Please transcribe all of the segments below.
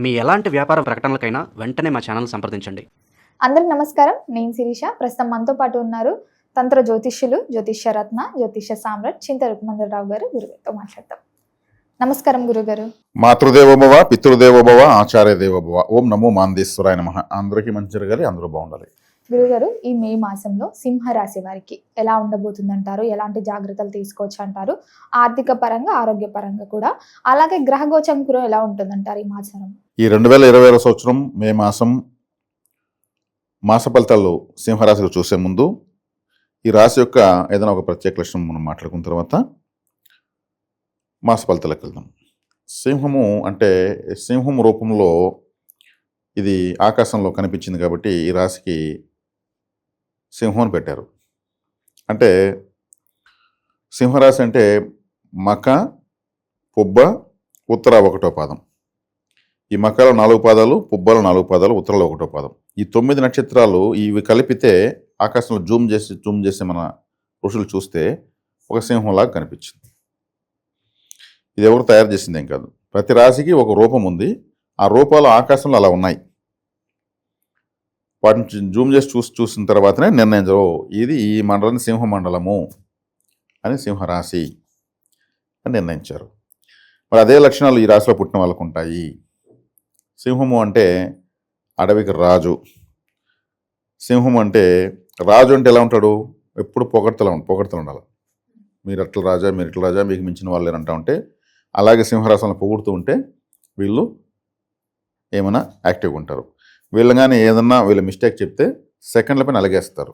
మీ ఎలాంటి వ్యాపార ప్రకటనలకైనా వెంటనే మా ఛానల్ సంప్రదించండి. అందరికి నమస్కారం. నేను శిరీష. ప్రస్తుతం మనతో పాటు ఉన్నారు తంత్ర జ్యోతిష్యులు, జ్యోతిష్య రత్న, జ్యోతిష్య సామ్రాట్ చింత రుక్మందరరావు గారు. గురుగారితో మాట్లాడతాం. నమస్కారం గురుగారు. మాతృదేవోభవ, పితృదేవోభవ, ఆచార్య దేవోభవ. ఓం నమో మాందేశ్వరాయ నమః. అందరికీ మంచి జరగాలి, అందరూ బాగుండాలి. గురుగారు, ఈ మే మాసంలో సింహరాశి వారికి ఎలా ఉండబోతుందంటారు? ఎలాంటి జాగ్రత్తలు తీసుకోవచ్చు అంటారు? ఆర్థిక పరంగా, ఆరోగ్య పరంగా కూడా, అలాగే గ్రహ గోచరం కూడా ఎలా ఉంటుందంటారు ఈ మాసం? ఈ 2020 సంవత్సరం మే మాసం మాస ఫలితాలు సింహరాశిలో చూసే ముందు ఈ రాశి యొక్క ఏదైనా ఒక ప్రత్యేక లక్షణం మనం మాట్లాడుకున్న తర్వాత మాస ఫలితాలకు వెళ్దాం. సింహము అంటే సింహం రూపంలో ఇది ఆకాశంలో కనిపించింది కాబట్టి ఈ రాశికి సింహం అని పెట్టారు. అంటే సింహరాశి అంటే మక, పుబ్బ, ఉత్తర 1వ పాదం. ఈ మకలో 4 పాదాలు, పుబ్బలో 4 పాదాలు, ఉత్తరలో 1వ పాదం. ఈ 9 నక్షత్రాలు ఇవి కలిపితే ఆకాశంలో జూమ్ చేసి మన ఋషులు చూస్తే ఒక సింహంలాగా కనిపించింది. ఇది ఎవరు తయారు చేసిందేం కాదు. ప్రతి రాశికి ఒక రూపం ఉంది. ఆ రూపాలు ఆకాశంలో అలా ఉన్నాయి. వాటిని జూమ్ చేసి చూసిన తర్వాతనే నిర్ణయించరు ఇది ఈ మండలాన్ని సింహ మండలము అని, సింహరాశి అని నిర్ణయించారు. మరి అదే లక్షణాలు ఈ రాశిలో పుట్టిన వాళ్ళకు ఉంటాయి. సింహము అంటే అడవికి రాజు. సింహం అంటే రాజు అంటే ఎలా ఉంటాడు? ఎప్పుడు పొగడ్తలు ఉండాలి. మీరు అట్లా రాజా, మీరు ఇట్లా రాజా, మీకు మించిన వాళ్ళు లేరంటా ఉంటే, అలాగే సింహరాశిని పొగుడుతూ ఉంటే వీళ్ళు ఏమైనా యాక్టివ్గా ఉంటారు. వీళ్ళు కానీ ఏదన్నా వీళ్ళ మిస్టేక్ చెప్తే సెకండ్ల పైన అలగేస్తారు.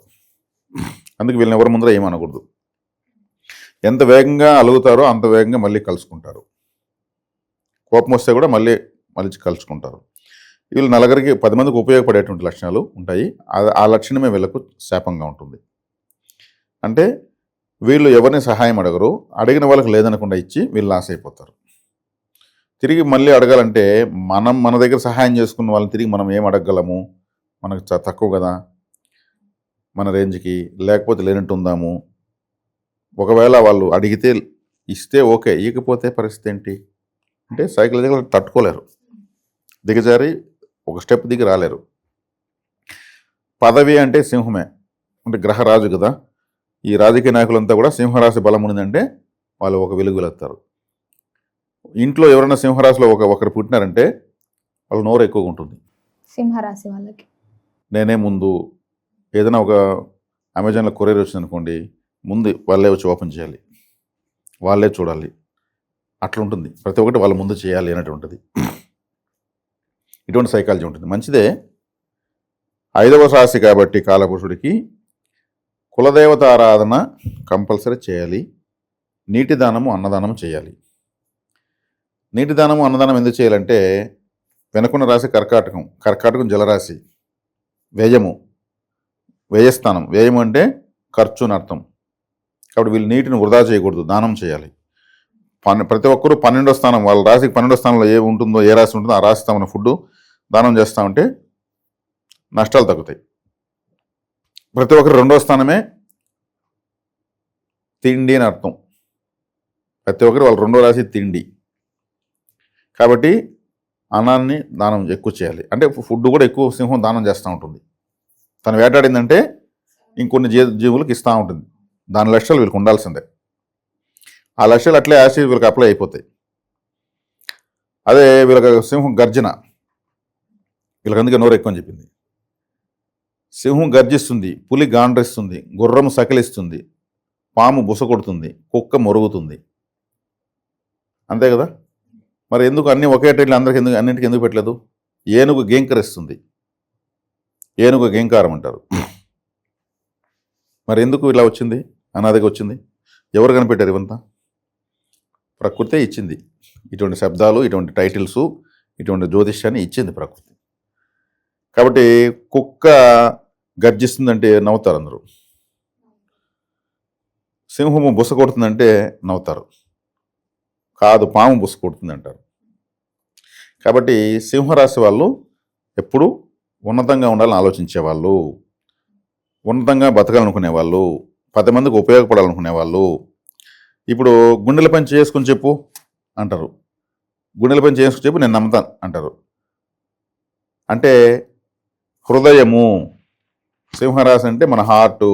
అందుకే వీళ్ళని ఎవరి ముందర ఏమనకూడదు. ఎంత వేగంగా అలుగుతారో అంత వేగంగా మళ్ళీ కలుసుకుంటారు. కోపం వస్తే కూడా మళ్ళీ కలుసుకుంటారు. వీళ్ళు నలుగురికి 10 మందికి ఉపయోగపడేటువంటి లక్షణాలు ఉంటాయి. ఆ లక్షణమే వీళ్ళకు శాపంగా ఉంటుంది. అంటే వీళ్ళు ఎవరిని సహాయం అడగరు. అడిగిన వాళ్ళకి లేదనకుండా ఇచ్చి వీళ్ళు లాస్ అయిపోతారు. తిరిగి మళ్ళీ అడగాలంటే మన దగ్గర సహాయం చేసుకున్న వాళ్ళని తిరిగి మనం ఏం అడగగలము? మనకు తక్కువ కదా మన రేంజ్కి, లేకపోతే లేనట్టు ఉందాము. ఒకవేళ వాళ్ళు అడిగితే ఇస్తే ఓకే, ఇకపోతే పరిస్థితి ఏంటి అంటే సైకిల్ దగ్గర తట్టుకోలేరు, దిగజారి ఒక స్టెప్ దిగి రాలేరు. పదవి అంటే సింహమే, అంటే గ్రహరాజు కదా. ఈ రాజకీయ నాయకులంతా కూడా సింహరాశి బలం ఉందంటే వాళ్ళు ఒక వెలుగులెత్తారు. ఇంట్లో ఎవరైనా సింహరాశిలో ఒకరు పుట్టినారంటే వాళ్ళు నోరు ఎక్కువగా ఉంటుంది. సింహరాశి వాళ్ళకి నేనే ముందు ఏదైనా ఒక అమెజాన్లో కొరియర్ వచ్చింది అనుకోండి, ముందు వాళ్ళే వచ్చి ఓపెన్ చేయాలి, వాళ్ళే చూడాలి, అట్లా ఉంటుంది. ప్రతి ఒక్కటి వాళ్ళ ముందు చేయాలి అన్నట్టు ఉంటుంది. ఇటువంటి సైకాలజీ ఉంటుంది. మంచిదే. 5వ రాశి కాబట్టి కాలపురుషుడికి కులదేవత ఆరాధన కంపల్సరీ చేయాలి. నీటి దానము, అన్నదానము చేయాలి. నీటి దానము, అన్నదానం ఎందుకు చేయాలంటే వెనుకున్న రాశి కర్కాటకం జలరాశి, వ్యయస్థానం. వ్యయము అంటే ఖర్చు అని అర్థం. కాబట్టి వీళ్ళు నీటిని వృధా చేయకూడదు, దానం చేయాలి. ప్రతి ఒక్కరూ 12వ స్థానం, వాళ్ళ రాశికి 12వ స్థానంలో ఏ ఉంటుందో, ఏ రాశి ఉంటుందో ఆ రాశి స్థానం ఫుడ్ దానం చేస్తూ ఉంటే నష్టాలు తగ్గుతాయి. ప్రతి ఒక్కరు 2వ స్థానమే తిండి అని అర్థం. ప్రతి ఒక్కరు వాళ్ళ 2వ రాశి తిండి కాబట్టి అన్నాన్ని దానం ఎక్కువ చేయాలి. అంటే ఫుడ్ కూడా ఎక్కువ సింహం దానం చేస్తూ ఉంటుంది. తను వేటాడిందంటే ఇంకొన్ని జీవులకు ఇస్తూ ఉంటుంది. దాని లక్ష్యాలు వీళ్ళకి ఉండాల్సిందే. ఆ లక్ష్యాలు అట్లే ఆశ వీళ్ళకి అప్లై అయిపోతాయి. అదే వీళ్ళకి సింహం గర్జన, వీళ్ళకి అందుకే నోరు ఎక్కువ అని చెప్పింది. సింహం గర్జిస్తుంది, పులి గాండ్రిస్తుంది, గుర్రం సకిలిస్తుంది, పాము బుస కొడుతుంది, కుక్క మొరుగుతుంది. అంతే కదా. మరి ఎందుకు అన్నీ ఒకే టైంలో అన్నింటికి ఎందుకు పెట్టలేదు? ఏనుగు గేంకరిస్తుంది, ఏనుగు గేంకారం అంటారు. మరి ఎందుకు ఇలా వచ్చింది? అనాదిగా వచ్చింది. ఎవరు కనిపెట్టారు? ఇవంతా ప్రకృతే ఇచ్చింది. ఇటువంటి శబ్దాలు, ఇటువంటి టైటిల్స్, ఇటువంటి జ్యోతిష్యాన్ని ఇచ్చింది ప్రకృతి. కాబట్టి కుక్క గర్జిస్తుందంటే నవ్వుతారు అందరూ. సింహము బుస కొడుతుందంటే నవ్వుతారు. కాదు, పాము బుస కొడుతుంది అంటారు. కాబట్టి సింహరాశి వాళ్ళు ఎప్పుడూ ఉన్నతంగా ఉండాలని ఆలోచించేవాళ్ళు, ఉన్నతంగా బతకాలనుకునే వాళ్ళు, 10 మందికి ఉపయోగపడాలనుకునే వాళ్ళు. ఇప్పుడు గుండెల పని చేసుకుని చెప్పు అంటారు. గుండెల పని చేసుకుని చెప్పు, నేను నమ్ముతాను అంటారు. అంటే హృదయము. సింహరాశి అంటే మన హార్టు.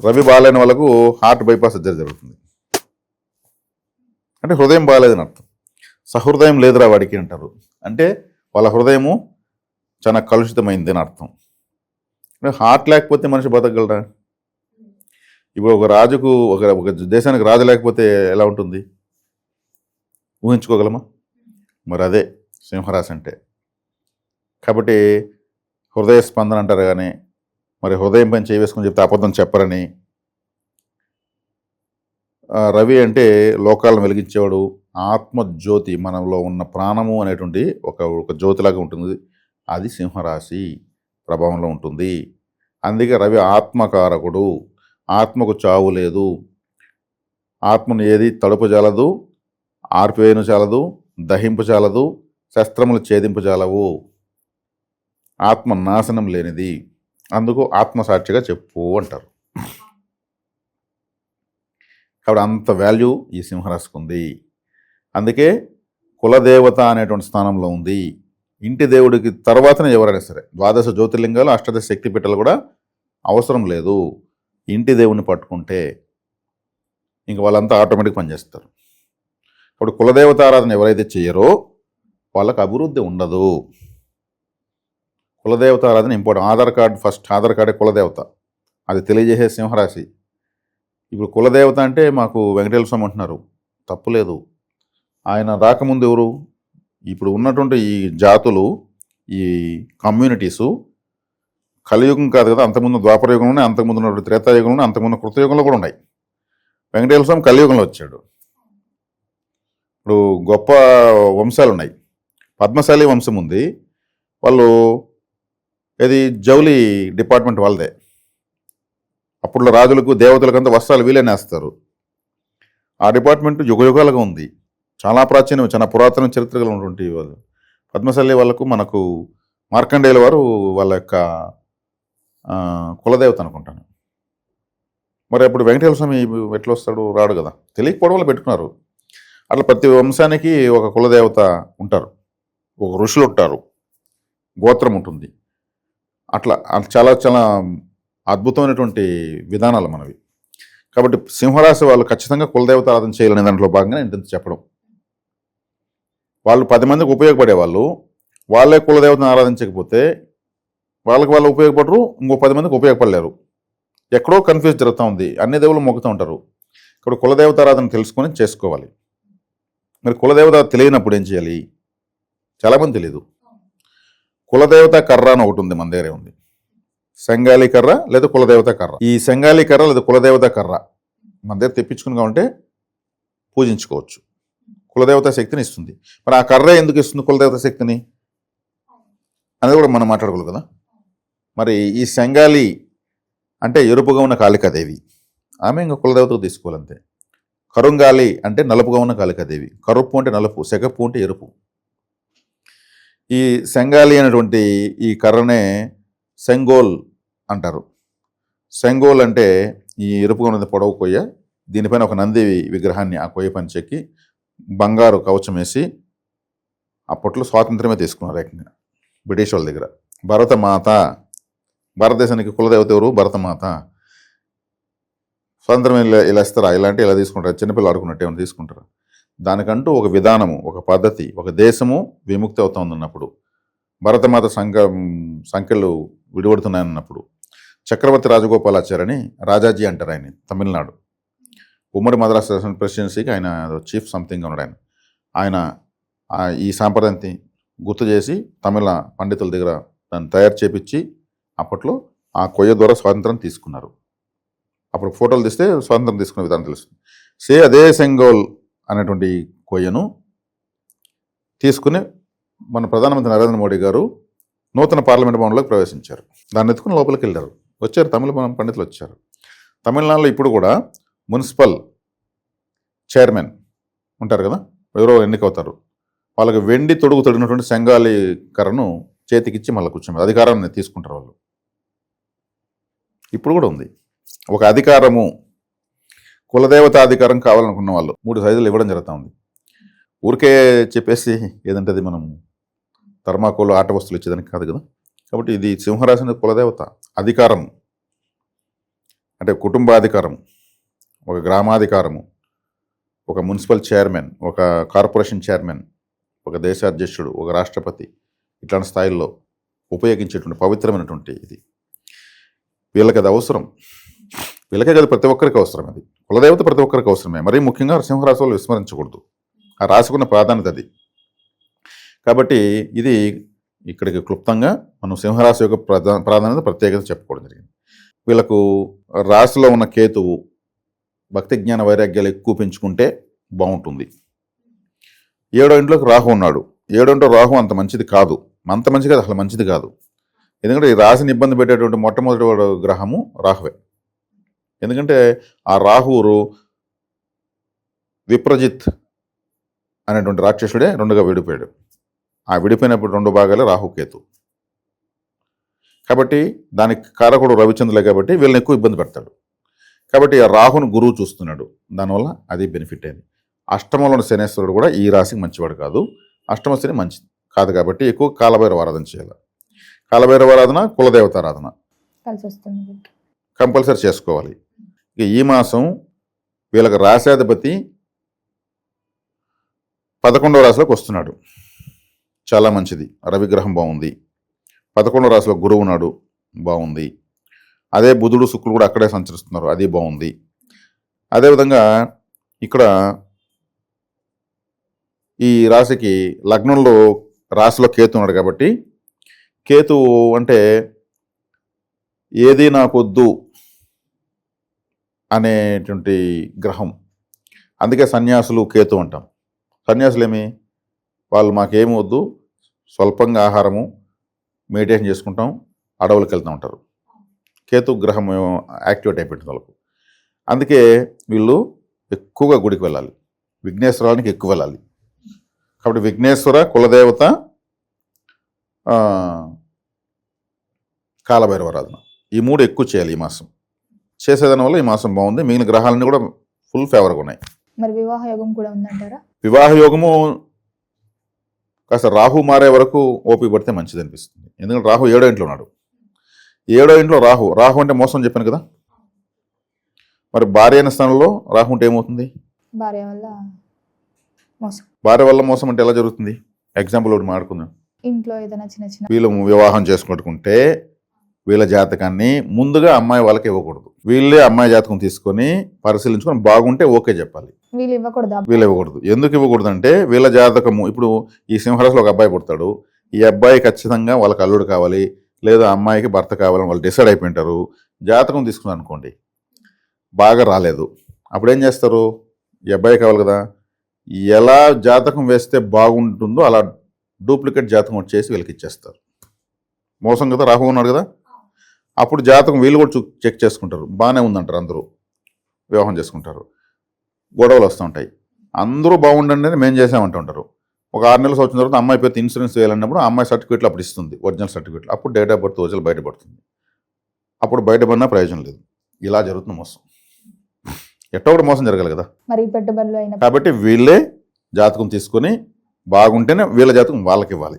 రవి బాగాలేని వాళ్ళకు హార్ట్ బైపాస్ సర్జరీ జరుగుతుంది. అంటే హృదయం బాగాలేదని అర్థం. సహృదయం లేదురా వాడికి అంటారు. అంటే వాళ్ళ హృదయము చాలా కలుషితమైంది అని అర్థం. హార్ట్ లేకపోతే మనిషి బతకగలరా? ఇప్పుడు ఒక రాజుకు ఒక దేశానికి రాజు లేకపోతే ఎలా ఉంటుంది ఊహించుకోగలమా? మరి అదే సింహరాశి అంటే. కాబట్టి హృదయ స్పందన అంటారు కానీ మరి హృదయం పైన చేయి వేసుకొని చెప్తే అబద్ధం చెప్పరని. రవి అంటే లోకాలను వెలిగించేవాడు. ఆత్మజ్యోతి, మనలో ఉన్న ప్రాణము అనేటువంటి ఒక జ్యోతిలాగా ఉంటుంది. అది సింహరాశి ప్రభావంలో ఉంటుంది. అందుకే రవి ఆత్మకారకుడు. ఆత్మకు చావు లేదు. ఆత్మను ఏది తడుపు చాలదు, ఆర్పివేయను చాలదు, దహింపు చాలదు, శస్త్రములు ఛేదింపు చాలవు. ఆత్మ నాశనం లేనిది. అందుకు ఆత్మసాక్షిగా చెప్పు అంటారు. కాబట్టి అంత వాల్యూ ఈ సింహరాశికి ఉంది. అందుకే కులదేవత అనేటువంటి స్థానంలో ఉంది. ఇంటి దేవుడికి తర్వాతనే ఎవరైనా సరే, ద్వాదశ జ్యోతిర్లింగాలు, అష్టాదశ శక్తిపీఠాలు కూడా అవసరం లేదు. ఇంటి దేవుడిని పట్టుకుంటే ఇంక వాళ్ళంతా ఆటోమేటిక్ పనిచేస్తారు. ఇప్పుడు కులదేవత ఆరాధన ఎవరైతే చేయరో వాళ్ళకి అభివృద్ధి ఉండదు. కులదేవత ఆరాధన important. Aadhaar card first. Aadhaar కార్డే కులదేవత. అది తెలియజేసే సింహరాశి. ఇప్పుడు కులదేవత అంటే మాకు వెంకటేశ్వర స్వామి అంటున్నారు. తప్పులేదు. ఆయన రాకముందు ఎవరు? ఇప్పుడు ఉన్నటువంటి ఈ జాతులు, ఈ కమ్యూనిటీసు కలియుగం కాదు కదా, అంతకుముందు ద్వాపరయుగంలో ఉన్నాయి, అంతకుముందు ఉన్నటువంటి త్రేతాయుగంలో ఉన్నాయి, అంతకుముందు కృతయుగంలో కూడా ఉన్నాయి. వెంకటేశ్వర స్వామి కలియుగంలో వచ్చాడు. ఇప్పుడు గొప్ప వంశాలు ఉన్నాయి. పద్మశాలి వంశం ఉంది. వాళ్ళు ఇది జౌలి డిపార్ట్మెంట్ వాళ్ళదే. అప్పుడులో రాజులకు దేవతలకంతా వస్త్రాలు వీలేనేస్తారు. ఆ డిపార్ట్మెంట్ యుగయుగాలుగా ఉంది. చాలా ప్రాచీనం, చాలా పురాతన చరిత్ర ఉన్నటువంటి వాళ్ళు. పద్మశాలి వాళ్ళకు మనకు మార్కండేయుల వారు వాళ్ళ యొక్క కులదేవత అనుకుంటాను. మరి అప్పుడు వెంకటేశ్వర స్వామి ఎట్లా వస్తాడు? రాడు కదా. తెలియకపోవడం వల్ల పెట్టుకున్నారు. అట్లా ప్రతి వంశానికి ఒక కులదేవత ఉంటారు, ఒక ఋషులు ఉంటారు, గోత్రం ఉంటుంది. అట్లా చాలా చాలా అద్భుతమైనటువంటి విధానాలు మనవి. కాబట్టి సింహరాశి వాళ్ళు ఖచ్చితంగా కులదేవత ఆరాధన చేయాలనే దాంట్లో భాగంగా ఇంత చెప్పడం. వాళ్ళు 10 మందికి ఉపయోగపడేవాళ్ళు. వాళ్ళే కులదేవతను ఆరాధించకపోతే వాళ్ళకి వాళ్ళు ఉపయోగపడరు, ఇంకో 10 మందికి ఉపయోగపడలేరు. ఎక్కడో కన్ఫ్యూజ్ జరుగుతూ ఉంది. అన్ని దేవుళ్ళు మొక్కుతూ ఉంటారు. ఇక్కడ కులదేవత ఆరాధన తెలుసుకొని చేసుకోవాలి. మరి కులదేవత తెలియనప్పుడు ఏం చేయాలి? చాలామంది తెలియదు. కులదేవత కర్ర అని ఒకటి ఉంది, మన దగ్గరే ఉంది. సంగాలి కర్ర లేదా కులదేవత కర్ర. ఈ సంగాలి కర్ర లేదా కులదేవత కర్ర మన దగ్గర తెప్పించుకుని ఉంటే పూజించుకోవచ్చు. కులదేవత శక్తిని ఇస్తుంది. మరి ఆ కర్ర ఎందుకు ఇస్తుంది కులదేవత శక్తిని అనేది కూడా మనం మాట్లాడగలం కదా. మరి ఈ సంగాలి అంటే ఎరుపుగా ఉన్న కాళికాదేవి, ఆమె ఇంకా కులదేవతకు తీసుకోవాలంతే. కరుంగాలి అంటే నలుపుగా ఉన్న కాళికాదేవి. కరుపు అంటే నలుపు, సెగపు అంటే ఎరుపు. ఈ సంగాలి అనేటువంటి ఈ కర్రనే సెంగోల్ అంటారు. సెంగోల్ అంటే ఈ ఎరుపుగా ఉన్నది పొడవు కొయ్య. దీనిపైన ఒక నంది విగ్రహాన్ని ఆ కొయ్య పని చెక్కి బంగారు కవచం వేసి అప్పట్లో స్వాతంత్రమే తీసుకున్నారు ఏకంగా బ్రిటిష్ వాళ్ళ దగ్గర. భరతమాత, భారతదేశానికి కులదేవత ఎవరు? భరతమాత. స్వాతంత్రం ఇలా ఇస్తారా? ఇలాంటి ఇలా తీసుకుంటారు. చిన్నపిల్లలు ఆడుకున్నట్టు ఏమైనా తీసుకుంటారు? దానికంటూ ఒక విధానము, ఒక పద్ధతి, ఒక దేశము విముక్తి అవుతుందన్నప్పుడు, భరతమాత సంఖ్యలు విడిపడుతున్నాయన్నప్పుడు చక్రవర్తి రాజగోపాలాచార్యని రాజాజీ అంటారు. ఆయన తమిళనాడు ఉమ్మడి మద్రాస్ ప్రెసిడెన్సీకి ఆయన చీఫ్ సంథింగ్ ఉన్నాడు. ఆయన ఈ సాంప్రదాయాన్ని గుర్తు చేసి తమిళ పండితుల దగ్గర దాన్ని తయారు చేపించి అప్పట్లో ఆ కొయ్య ద్వారా స్వాతంత్రం తీసుకున్నారు. అప్పుడు ఫోటోలు తీస్తే స్వాతంత్రం తీసుకునే విధానం తెలుస్తుంది. అదే సెంగోల్ అనేటువంటి కొయ్యను తీసుకుని మన ప్రధానమంత్రి నరేంద్ర మోడీ గారు నూతన పార్లమెంట్ భవన్లోకి ప్రవేశించారు. దాన్ని ఎత్తుకుని లోపలికి వెళ్ళారు. వచ్చారు తమిళ పండితులు వచ్చారు. తమిళనాడులో ఇప్పుడు కూడా మున్సిపల్ చైర్మన్ ఉంటారు కదా, ఎవరో ఎన్నికవుతారు. వాళ్ళకి వెండి తొడుగు తొడిగినటువంటి సంగాలి కర్రను చేతికిచ్చి మళ్ళీ కూర్చోమని అధికారాన్ని తీసుకుంటారు వాళ్ళు. ఇప్పుడు కూడా ఉంది ఒక అధికారము. కులదేవత అధికారం కావాలనుకున్న వాళ్ళు 3 సైజులు ఇవ్వడం జరుగుతూ ఉంది. ఊరికే చెప్పేసి ఏదంటే అది మనం థర్మాకోల్ ఆట వస్తువులు ఇచ్చేదానికి కాదు కదా. కాబట్టి ఇది సింహరాశి అనేది కులదేవత, అధికారం అంటే కుటుంబాధికారం, ఒక గ్రామాధికారము, ఒక మున్సిపల్ చైర్మన్, ఒక కార్పొరేషన్ చైర్మన్, ఒక దేశ అధ్యక్షుడు, ఒక రాష్ట్రపతి, ఇట్లాంటి స్థాయిల్లో ఉపయోగించేటువంటి పవిత్రమైనటువంటి ఇది. వీళ్ళకి అది అవసరం, వీళ్ళకే కదా ప్రతి ఒక్కరికి అవసరం. అది కులదేవత ప్రతి ఒక్కరికి అవసరమే. మరీ ముఖ్యంగా సింహరాశి వాళ్ళు విస్మరించకూడదు, ఆ రాశికున్న ప్రాధాన్యత అది. కాబట్టి ఇది ఇక్కడికి క్లుప్తంగా మనం సింహరాశి యొక్క ప్రాధాన్యత ప్రత్యేకత చెప్పుకోవడం జరిగింది. వీళ్ళకు రాశిలో ఉన్న కేతువు భక్తి జ్ఞాన వైరాగ్యాలు ఎక్కువ పెంచుకుంటే బాగుంటుంది. 7వ ఇంట్లోకి రాహు ఉన్నాడు. 7వ ఇంట్లో రాహు అంత మంచిది కాదు, అసలు మంచిది కాదు. ఎందుకంటే ఈ రాశిని ఇబ్బంది పెట్టేటువంటి మొట్టమొదటి గ్రహము రాహువే. ఎందుకంటే ఆ రాహువు విప్రజిత్ అనేటువంటి రాక్షసుడే 2గా విడిపోయాడు. ఆ విడిపోయినప్పుడు 2 భాగాలే రాహుకేతు. కాబట్టి దానికి కారకుడు రవిచంద్రులే, కాబట్టి వీళ్ళని ఎక్కువ ఇబ్బంది పెడతాడు. కాబట్టి ఆ రాహును గురువు చూస్తున్నాడు, దానివల్ల అది బెనిఫిట్ అయింది. అష్టమంలోని శనేశ్వరుడు కూడా ఈ రాశికి మంచివాడు కాదు, అష్టమ శని మంచిది కాదు. కాబట్టి ఎక్కువ కాలభైరవ ఆరాధన చేయాలి. కాలభైరవ ఆరాధన, కులదేవత ఆరాధన కలిసి వస్తుంది, కంపల్సరీ చేసుకోవాలి. ఇక ఈ మాసం వీళ్ళకి రాశాధిపతి 11వ రాశిలోకి వస్తున్నాడు, చాలా మంచిది. రవిగ్రహం బాగుంది. 11వ రాశిలో గురువు ఉన్నాడు, బాగుంది. అదే బుధుడు శుక్రుడు కూడా అక్కడే సంచరిస్తున్నారు, అది బాగుంది. అదేవిధంగా ఇక్కడ ఈ రాశికి లగ్నంలో రాశిలో కేతు ఉన్నాడు. కాబట్టి కేతు అంటే ఏది నాకొద్దు అనేటువంటి గ్రహం. అందుకే సన్యాసులు కేతు అంటాం. సన్యాసులు వాళ్ళు మాకేమి వద్దు, స్వల్పంగా ఆహారము, మెడిటేషన్ చేసుకుంటాం, అడవులకు వెళ్తూ ఉంటారు. కేతు గ్రహం యాక్టివేట్ అయిపోయింది వాళ్ళకు. అందుకే వీళ్ళు ఎక్కువగా గుడికి వెళ్ళాలి, విఘ్నేశ్వరానికి ఎక్కువ వెళ్ళాలి. కాబట్టి విఘ్నేశ్వర, కులదేవత, కాలభైరవ ఆరాధన, ఈ 3 ఎక్కువ చేయాలి ఈ మాసం. చేసేదాని వల్ల ఈ మాసం బాగుంది. మిగిలిన గ్రహాలన్నీ కూడా ఫుల్ ఫేవర్గా ఉన్నాయి. మరి వివాహ యోగం కూడా ఉందంటారా? వివాహ యోగము కాస్త రాహు మారే వరకు ఓపిక పడితే మంచిది అనిపిస్తుంది. ఎందుకంటే రాహు 7వ ఇంట్లో ఉన్నాడు. 7వ ఇంట్లో రాహు అంటే మోసం చెప్పాను కదా. మరి భార్య అయిన స్థానంలో రాహు ఉంటే ఏమవుతుంది? భార్య వల్ల మోసం. భార్య వల్ల మోసం అంటే ఎలా జరుగుతుంది? ఎగ్జాంపుల్ ఒకటి మాట్లాడుకుందాం. ఇంట్లో ఏదైనా చిన్న చిన్న వీళ్ళు వివాహం చేసుకుంటే వీళ్ళ జాతకాన్ని ముందుగా అమ్మాయి వాళ్ళకి ఇవ్వకూడదు. వీళ్ళే అమ్మాయి జాతకం తీసుకొని పరిశీలించుకొని బాగుంటే ఓకే చెప్పాలి. వీళ్ళు ఇవ్వకూడదు. వీళ్ళు ఇవ్వకూడదు. ఎందుకు ఇవ్వకూడదు అంటే వీళ్ళ జాతకము, ఇప్పుడు ఈ సింహరాశిలో ఒక అబ్బాయి పుడతాడు. ఈ అబ్బాయి ఖచ్చితంగా వాళ్ళకి అల్లుడు కావాలి, లేదా అమ్మాయికి భర్త కావాలని వాళ్ళు డిసైడ్ అయిపోయింటారు. జాతకం తీసుకున్నారు అనుకోండి, బాగా రాలేదు, అప్పుడు ఏం చేస్తారు? ఈ అబ్బాయి కావాలి కదా, ఎలా జాతకం వేస్తే బాగుంటుందో అలా డూప్లికేట్ జాతకం వచ్చేసి వీళ్ళకి ఇచ్చేస్తారు. మోసం కదా, రాహు ఉన్నాడు కదా. అప్పుడు జాతకం వీళ్ళు కూడా చెక్ చేసుకుంటారు, బాగానే ఉందంటారు, అందరూ వివాహం చేసుకుంటారు. గొడవలు వస్తూ ఉంటాయి. అందరూ బాగుండండి అని మేము చేసామంటూ ఉంటారు. ఒక 6 నెలలు వచ్చిన తర్వాత అమ్మాయి పేరు ఇన్సూరెన్స్ వేయాలన్నప్పుడు అమ్మాయి సర్టిఫికేట్లు అప్పుడు ఇస్తుంది, ఒరిజినల్ సర్టిఫికేట్లు. అప్పుడు డేట్ ఆఫ్ బర్త్ ఒరిజినల్ బయటపడుతుంది. అప్పుడు బయటపడినా ప్రయోజనం లేదు. ఇలా జరుగుతుంది మోసం. ఎట్టో ఒకటి మోసం జరగాలి కదా. మరి పెట్టుబడులు అయిన కాబట్టి వీళ్ళే జాతకం తీసుకొని బాగుంటేనే వీళ్ళ జాతకం వాళ్ళకి ఇవ్వాలి.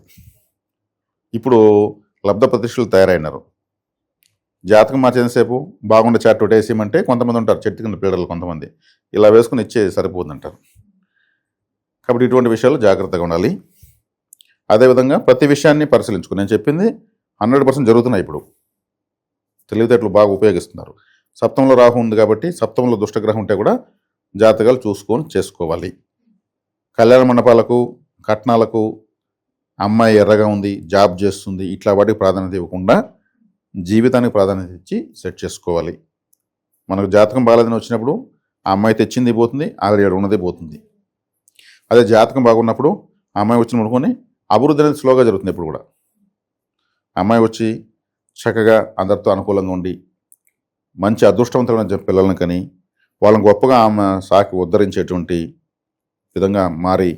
ఇప్పుడు లబ్ధ ప్రతిష్ఠలు తయారైనారు. జాతకం మార్చేసేపు బాగుండే చాట్ ఒకటి వేసేయమంటే కొంతమంది ఉంటారు, చెట్టు కింద పీడలు కొంతమంది ఇలా వేసుకుని ఇచ్చే సరిపోతుందంటారు. కాబట్టి ఇటువంటి విషయాలు జాగ్రత్తగా ఉండాలి. అదేవిధంగా ప్రతి విషయాన్ని పరిశీలించుకుని, నేను చెప్పింది 100% జరుగుతున్నాయి. ఇప్పుడు తెలివితేటలు బాగా ఉపయోగిస్తున్నారు. సప్తమంలో రాహు ఉంది కాబట్టి సప్తమంలో దుష్టగ్రహం ఉంటే కూడా జాతకాలు చూసుకొని చేసుకోవాలి. కళ్యాణ మండపాలకు, కట్నాలకు, అమ్మాయి ఎర్రగా ఉంది, జాబ్ చేస్తుంది, ఇట్లా వాటికి ప్రాధాన్యత ఇవ్వకుండా జీవితానికి ప్రాధాన్యత ఇచ్చి సెట్ చేసుకోవాలి. మనకు జాతకం బాగాలేదని వచ్చినప్పుడు ఆ అమ్మాయి తెచ్చింది పోతుంది, ఆల్రెడీ ఉన్నది పోతుంది. అదే జాతకం బాగున్నప్పుడు ఆ అమ్మాయి వచ్చిన అనుకొని అభివృద్ధి అనేది స్లోగా జరుగుతుంది. ఇప్పుడు కూడా అమ్మాయి వచ్చి చక్కగా అందరితో అనుకూలంగా ఉండి మంచి అదృష్టవంతమైన పిల్లలను కని వాళ్ళని గొప్పగా ఆమె సాకి ఉద్ధరించేటువంటి విధంగా మారి,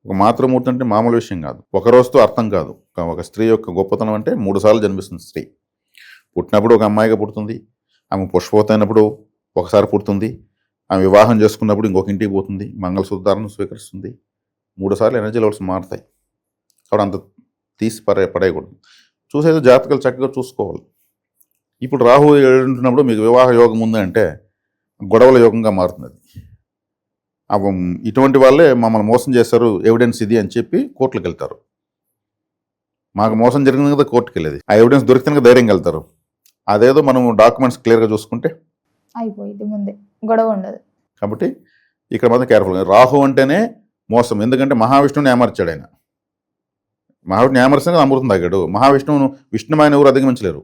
ఒక మాతృమూర్తి అంటే మామూలు విషయం కాదు, ఒక రోజుతో అర్థం కాదు. ఒక స్త్రీ యొక్క గొప్పతనం అంటే 3 సార్లు జన్మిస్తుంది స్త్రీ. పుట్టినప్పుడు ఒక అమ్మాయిగా పుడుతుంది, ఆమె పుష్పవతైనప్పుడు ఒకసారి పుడుతుంది, ఆమె వివాహం చేసుకున్నప్పుడు ఇంకొక ఇంటికి పోతుంది, మంగళసూత్రాలను స్వీకరిస్తుంది. 3 సార్లు ఎనర్జీ లెవెల్స్ మారుతాయి. కాబట్టి అంత తీసి పడేయకూడదు. చూసేది జాతకాలు చక్కగా చూసుకోవాలి. ఇప్పుడు రాహు ఉంటున్నప్పుడు మీకు వివాహ యోగం ఉంది అంటే గొడవల యోగంగా మారుతుంది అది. ఇటువంటి వాళ్ళే మమ్మల్ని మోసం చేస్తారు, ఎవిడెన్స్ ఇది అని చెప్పి కోర్టులకు వెళ్తారు. మాకు మోసం జరిగింది కదా కోర్టుకు వెళ్ళేది, ఆ ఎవిడెన్స్ దొరికితే ధైర్యంగా వెళ్తారు. అదేదో మనం డాక్యుమెంట్స్ క్లియర్గా చూసుకుంటే అయిపోయింది, ముందే గొడవ ఉండదు. కాబట్టి ఇక్కడ మాత్రం కేర్ఫుల్గా. రాహు అంటేనే మోసం, ఎందుకంటే మహావిష్ణువుని ఏమర్చాడు ఆయన. మహావిష్ణువు ఏమర్చని అమృతం తాగాడు. మహావిష్ణువును విష్ణుమాయన ఎవరు అధిగమించలేరు.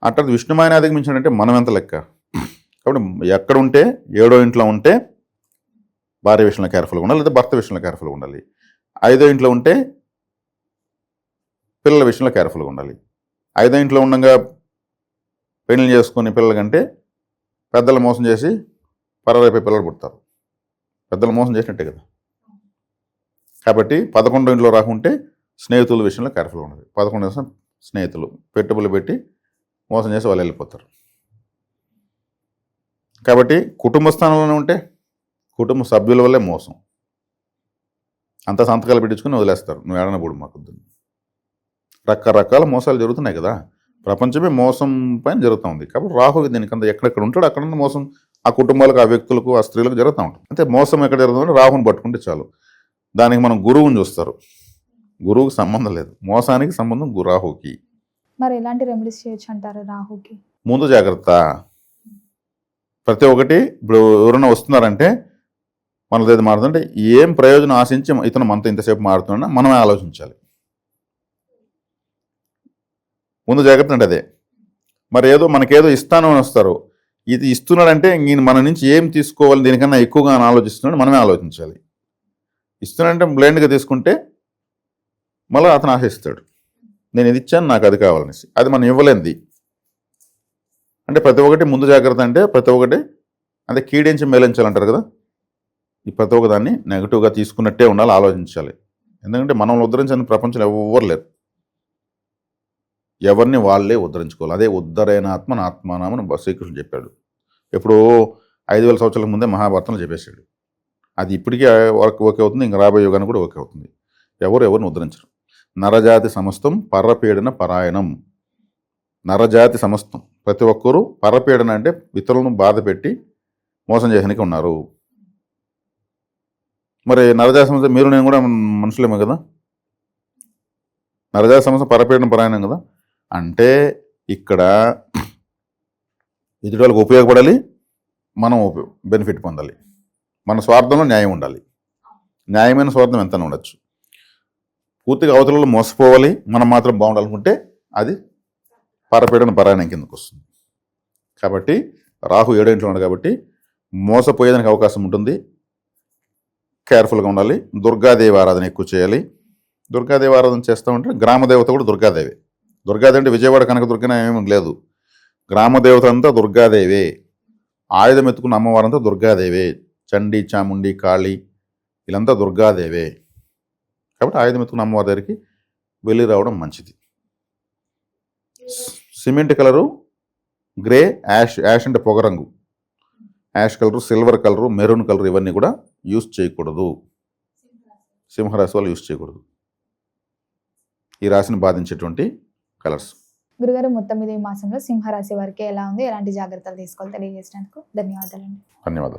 అట్లా విష్ణుమాయన అధిగమించాడంటే మనం ఎంత లెక్క. కాబట్టి ఎక్కడ ఉంటే 7వ ఇంట్లో ఉంటే భార్య విషయంలో కేర్ఫుల్గా ఉండాలి, లేదా భర్త విషయంలో కేర్ఫుల్గా ఉండాలి. 5వ ఇంట్లో ఉంటే పిల్లల విషయంలో కేర్ఫుల్గా ఉండాలి. 5వ ఇంట్లో ఉండగా పెళ్లి చేసుకుని పిల్లల కంటే పెద్దలు మోసం చేసి పరరైపోయి పిల్లలు పుడతారు. పెద్దలు మోసం చేసినట్టే కదా. కాబట్టి 11వ ఇంట్లో రాకుంటే స్నేహితుల విషయంలో కేర్ఫుల్గా ఉండాలి. 11వ స్నేహితులు పెట్టుబడులు పెట్టి మోసం చేసి వాళ్ళు వెళ్ళిపోతారు. కాబట్టి కుటుంబ స్థానంలోనే ఉంటే కుటుంబ సభ్యుల వల్లే మోసం. అంతా సంతకాలు పెట్టించుకుని వదిలేస్తారు, నువ్వు ఏడన కూడా మాకు. రకరకాల మోసాలు జరుగుతున్నాయి కదా, ప్రపంచమే మోసం పైన జరుగుతూ ఉంది. కాబట్టి రాహు దీనికంతా ఎక్కడెక్కడ ఉంటాడో అక్కడ మోసం ఆ కుటుంబాలకు, ఆ వ్యక్తులకు, ఆ స్త్రీలకు జరుగుతూ ఉంటుంది. అంటే మోసం ఎక్కడ జరుగుతుందంటే రాహుని పట్టుకుంటే చాలు. దానికి మనం గురువుని చూస్తారు. గురువుకి సంబంధం లేదు, మోసానికి సంబంధం రాహుకి. మరి ఎలాంటి రెమెడీస్ చేయొచ్చు అంటారు రాహుకి? ముందు జాగ్రత్త. ప్రతి ఒక్కటి ఇప్పుడు ఎవరైనా వస్తున్నారంటే మనది ఏది మారుతుంటే ఏం ప్రయోజనం ఆశించి ఇతను మనతో ఇంతసేపు మారుతున్నా మనమే ఆలోచించాలి. ముందు జాగ్రత్త అంటే అదే. మరి ఏదో మనకేదో ఇస్తాను అని వస్తారు, ఇది ఇస్తున్నాడంటే ఈయన మన నుంచి ఏం తీసుకోవాలి, దీనికన్నా ఎక్కువగా ఆలోచిస్తున్నాడు, మనమే ఆలోచించాలి. ఇస్తున్నాడంటే బ్లైండ్గా తీసుకుంటే మళ్ళీ అతను ఆశిస్తాడు, నేను ఇది ఇచ్చాను నాకు అది కావాలనేసి. అది మనం ఇవ్వలేనిది. అంటే ప్రతి ఒక్కటి ముందు జాగ్రత్త. అంటే ప్రతి ఒక్కటి అంటే కీడించి మేలించాలంటారు కదా, ఈ ప్రతి ఒక్క దాన్ని నెగిటివ్గా తీసుకున్నట్టే ఉండాలి, ఆలోచించాలి. ఎందుకంటే మనల్ని ఉద్ధరించని ప్రపంచంలో ఎవరు లేరు. ఎవరిని వాళ్ళే ఉద్ధరించుకోవాలి. అదే ఉద్ధరేనాత్మ ఆత్మానామని శ్రీకృష్ణుడు చెప్పాడు. ఎప్పుడో 5000 సంవత్సరాల ముందే మహాభారతంలో చెప్పేశాడు. అది ఇప్పటికీ ఓకే అవుతుంది, ఇంకా రాబోయే యుగానికి కూడా ఓకే అవుతుంది. ఎవరిని ఉద్ధరించరు. నరజాతి సమస్తం పరపీడన పరాయణం. నరజాతి సమస్తం ప్రతి ఒక్కరూ పరపీడన అంటే ఇతరులను బాధ పెట్టి మోసం చేయడానికి ఉన్నారు. మరి నరజాతి సమస్య మీరు నేను కూడా మనుషులేమో కదా. నరజాతి సమస్య పరపీడన పరాయణం కదా. అంటే ఇక్కడ ఎదుటి వాళ్ళకి ఉపయోగపడాలి, మనం బెనిఫిట్ పొందాలి. మన స్వార్థంలో న్యాయం ఉండాలి. న్యాయమైన స్వార్థం ఎంత ఉండొచ్చు. పూర్తిగా అవతలలో మోసపోవాలి, మనం మాత్రం బాగుండాలనుకుంటే అది పరపీడన పరాయణం కిందకు వస్తుంది. కాబట్టి రాహు 7వ ఇంట్లో ఉన్నాడు కాబట్టి మోసపోయేదానికి అవకాశం ఉంటుంది. కేర్ఫుల్గా ఉండాలి. దుర్గాదేవి ఆరాధన ఎక్కువ చేయాలి. దుర్గాదేవి ఆరాధన చేస్తూ ఉంటే గ్రామదేవత కూడా దుర్గాదేవి. దుర్గాదేవి అంటే విజయవాడ కనకదుర్గన ఏమీ లేదు. గ్రామదేవత అంతా దుర్గాదేవే. ఆయుధం ఎత్తుకున్న అమ్మవారంతా దుర్గాదేవే. చండి, చాముండి, కాళీ వీళ్ళంతా దుర్గాదేవే. కాబట్టి ఆయుధం ఎత్తుకున్న అమ్మవారి దగ్గరికి వెళ్ళి రావడం మంచిది. సిమెంట్ కలరు, గ్రే, యాష్ అంటే పొగరంగు, ash colour, silver colour, maroon colour ఇవన్నీ కూడా యూజ్ చేయకూడదు. సింహరాశి వాళ్ళు యూజ్ చేయకూడదు. ఈ రాశిని బాధించేటువంటి కలర్స్. గురుగారు, మొత్తం మీద ఈ మాసంలో సింహరాశి వారికి ఎలా ఉంది, ఎలాంటి జాగ్రత్తలు తీసుకోవాలి తెలియజేసినందుకు ధన్యవాదాలండి. ధన్యవాదాలు.